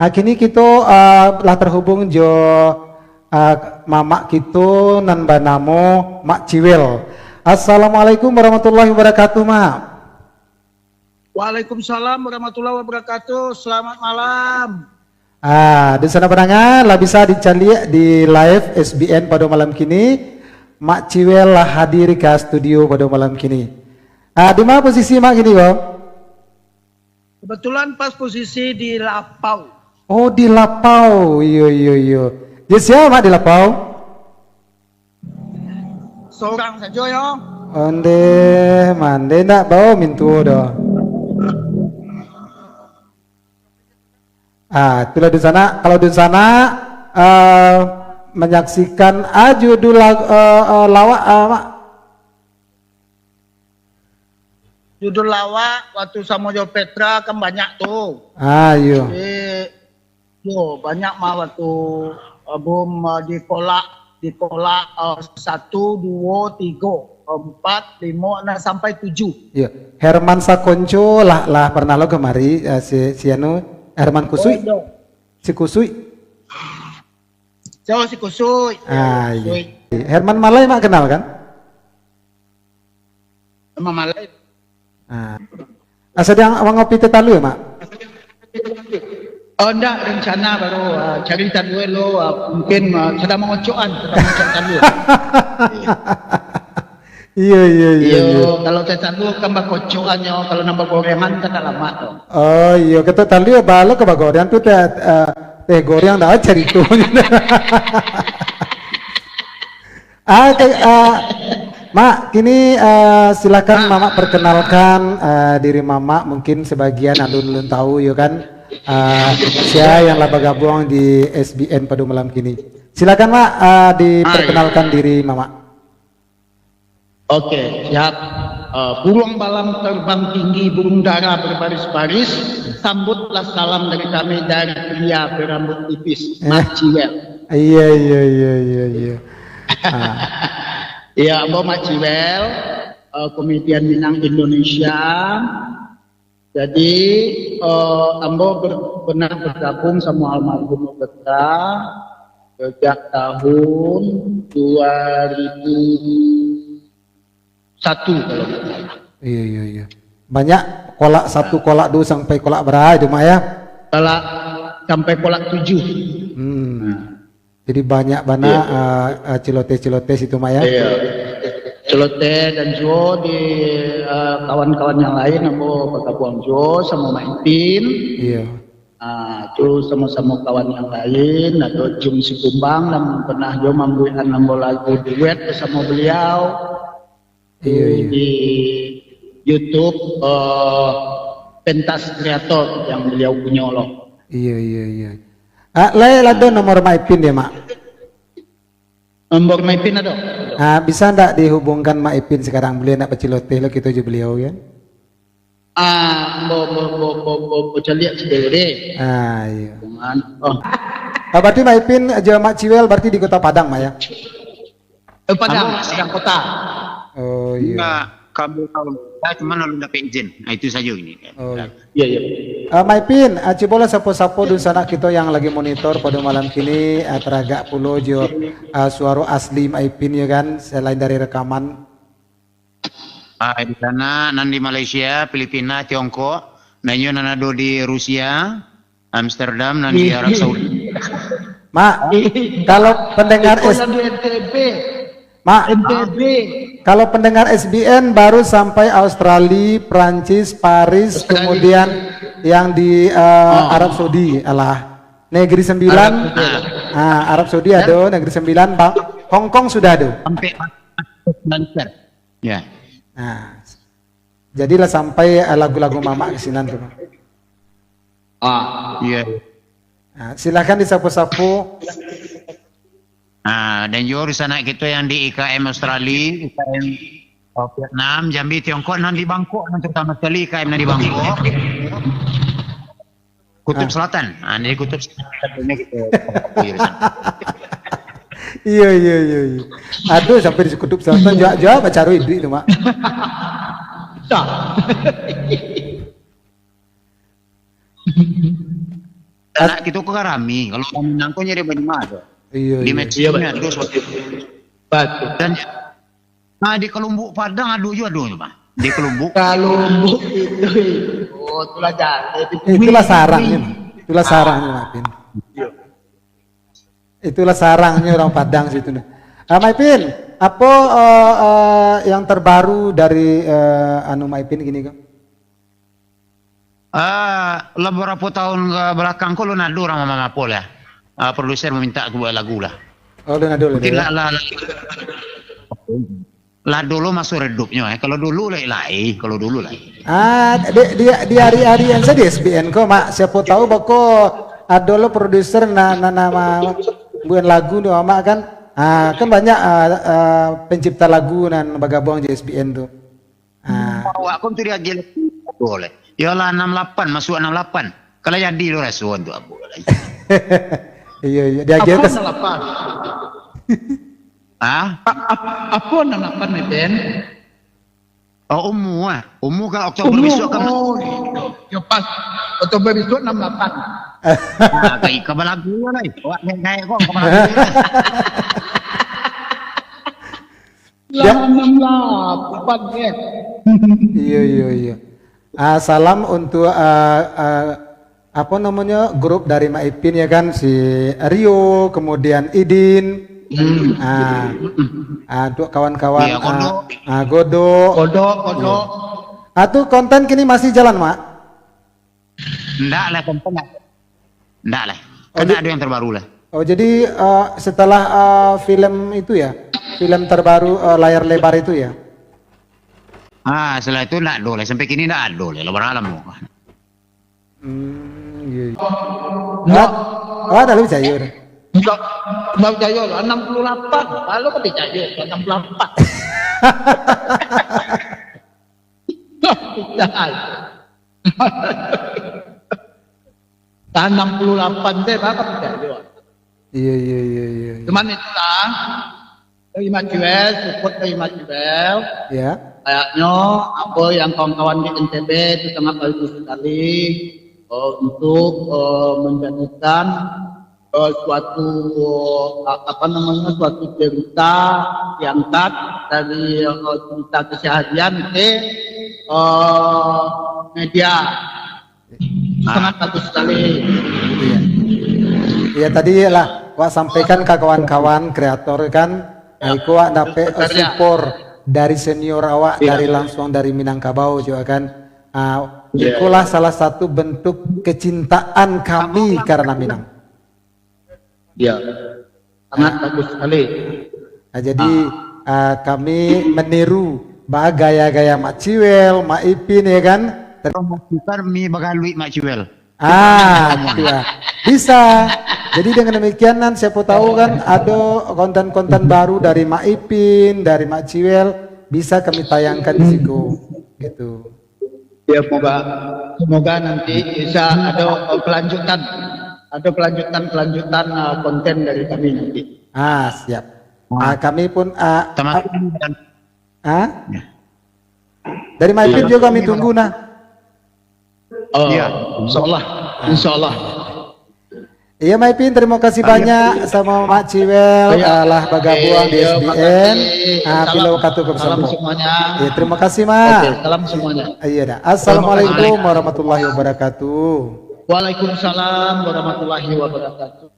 Kini kita telah terhubung jo mamak kita nan banamo Mak Ciwel. Assalamualaikum warahmatullahi wabarakatuh, Mak. Waalaikumsalam warahmatullahi wabarakatuh. Selamat malam. Di sana pendengar lah bisa dicari di live SBN pada malam kini. Mak Ciwel lah hadir ke studio pada malam kini. Di mana posisi Mak kini, Bang? Kebetulan pas posisi di Lapau. Oh, di Lapau. Iya. Jadi siapa Mak di Lapau? Seorang saja ya. Onde, mande nak bawa mintu doh. Itulah di sana. Kalau di sana menyaksikan judul lawak, Mak. Judul lawak waktu Samojo Petra kan banyak tuh. Iya. Banyak mah waktu album dikolak 1, 2, 3, 4, 5, sampai 7. Iya. Herman Sakonco lah pernah lo kemari si anu Herman Kusui. Si Kusui. Si Kusui. Iya. Herman Malai Mak kenal kan? Herman Malai. Sedang ngopi tetalu ya, Mak? Oh enggak, rencana baru cari talu lo mungkin sedang mengocokan talu. Iya. Kalau talu kan bakocokannya, kalau nambah gorengan kan tak lama tuh. Oh iya, kita talu ya balo ke bagorengan tuh teh goreng dah cari tuh. Mak, kini silakan Mama perkenalkan diri Mama, mungkin sebagian alun-alun tahu ya kan saya yang laba gabung di SBN pada malam kini. Silakan Mak diperkenalkan diri Mama. Oke, siap. Burung malam terbang tinggi, burung dara berbaris-baris, sambutlah salam dari kami dari pria berambut tipis, Mak Ciwel. Iya. Ya, Mbak Mak Ciwel, komedian Minang Indonesia. Jadi, Ambo benar bergabung sama almarhum Petra sejak tahun 2001 kalau tidak salah. Iya. Banyak kolak 1, kolak 2 sampai kolak berapa itu Mak ya? Kolak sampai kolak 7. Jadi banyak cilotes itu Mak ya? Iya. Celote dan Jo di kawan-kawan yang lain, Ambo bergabung Jo sama Mak Ipin. Iya. Itu sama-sama kawan yang lain, atau Jum Sikumbang dan pernah Jo membuat Ambo lagu duet bersama beliau. Iya. Di YouTube Pentas Kreator yang beliau punya loh. Iya. Ada nomor Mak Ipin ya Mak? Nomor Mak Ipin ada. Bisa ndak dihubungkan Mak Ipin sekarang, beliau nak pecilote lo gitu aja beliau ya? Mau lihat sendiri deh. Iya. Oh. Berarti Mak Ipin aja Mak Ciwel berarti di Kota Padang Mak ya? Padang kota. Oh iya. Enggak, kamu tahu cuma lalu dapat izin. Itu saja ini. Oh. Iya. Mak Ipin, coba sapo-sapo di sana kita yang lagi monitor pada malam kini teragak pulau jo suara asli Mak Ipin ya kan, selain dari rekaman. Di sana, nan di Malaysia, Filipina, Tiongkok, nanyo nanado di Rusia, Amsterdam, nan di Arab Saudi. Mak, kalau pendengar kalau pendengar SBN baru sampai Australia, Prancis, Paris, kemudian yang di Arab Saudi, negeri 9, Arab Saudi ada, negeri 9, Hong Kong sudah ada. Sampai lancar. Ya. Jadilah sampai lagu-lagu Mama kesinan tuh. Iya. Silakan disapu-sapu. Dan juga di sana kita yang di IKM Australia, IKM Vietnam, Jambi, Tiongkok, nan di Bangkok, nan terutama sekali IKM nan di Bangkok. Kutub Selatan, ini Kutub Selatan kita. Iya. Aduh sampai di Kutub Selatan jawab baca itu Mak. Anak kita kok rame. Kalau kami nangko nyari banyak mana. Iya, Di iya. Meksikonya ada Betul. dan nah di Kelumbuk Padang adu Pak. Di Kelumbuk. Kalau buk itu, oh itulah jadi. Itulah sarangnya, Mak. Itulah sarangnya, Mak Ipin. Itulah sarangnya orang Padang situ. Mak Ipin, apa yang terbaru dari anu Mak Ipin gini kok? Beberapa tahun ke belakang kok lu nado orang Mama Pol ya. Produser meminta aku buat lagu lah. Oh, udah dulu. Mungkin lah dulu masuk redupnya. Kalau dulu lain. Kalau dulu lain. Di hari-hari yang saya di SBN kok, Mak. Siapa tahu bako ada lo produser nama buat lagu nih, Mak kan. Kan banyak pencipta lagu dan bagabong di SBN tuh. Aku tuh dia jelek boleh. Ya lah 68 masuk 68. Kalau jadi lo rasuan tuh abu. Iya, dia aja Apa kes. 68? Apa 68 Ben? Oh ummu kan Oktober besok kan. Oh, ya pas. Oktober besok 68. Kayak kabar lagu lah. Wah kayak kok kabar lagu. Ya. 68 ya. Iya. Salam untuk apa namanya grup dari Mak Ipin ya kan, si Rio, kemudian Idin, untuk kawan-kawan, Iya, Godok. Tuh konten kini masih jalan, Mak? Enggak lah konten. Enggak lah. Karena ada yang terbaru lah. Oh jadi setelah film itu ya, film terbaru layar lebar itu ya? Setelah itu enggak boleh. Sampai kini enggak boleh. Lebar alam mau. Iya. Ada lebih jaya udah. Mbak Jaya 68. Kalau kan Jaya 68. Tahun 68 deh, apa Jaya? Iya. Cuman itulah terima jual, support terima jual. Ya. Kayaknya apa yang kawan-kawan di NTB itu sangat bagus sekali untuk menjadikan suatu suatu cerita diangkat dari cerita keseharian itu media sangat bagus sekali. Iya tadi lah Wak sampaikan ke kawan-kawan kreator kan, aku Wak dapet support dari senior awak, dari langsung dari Minangkabau juga kan. Itulah salah satu bentuk kecintaan kami karena Minang. Ya, sangat bagus sekali. Jadi kami meniru gaya-gaya Mak Ciwel, Mak Ipin ya kan. Bukan mi bagalui Mak Ciwel. Gitu ya. Bisa. Jadi dengan demikian siapa tahu kan ada konten-konten baru dari Mak Ipin, dari Mak Ciwel bisa kami tayangkan di situ. Gitu. Ya semoga nanti bisa ada kelanjutan konten dari kami nanti. Siap. Kami pun dari Mak Ipin juga kami tunggu Iya, insyaallah. Iya Mak Ipin, terima kasih banyak sama Mak Ciwel lah bergabung di SBN. Pilau katu Salam bersama. semuanya. Ya, terima kasih Mak. Salam semuanya. Iya dah. Assalamualaikum warahmatullahi wabarakatuh. Waalaikumsalam warahmatullahi wabarakatuh.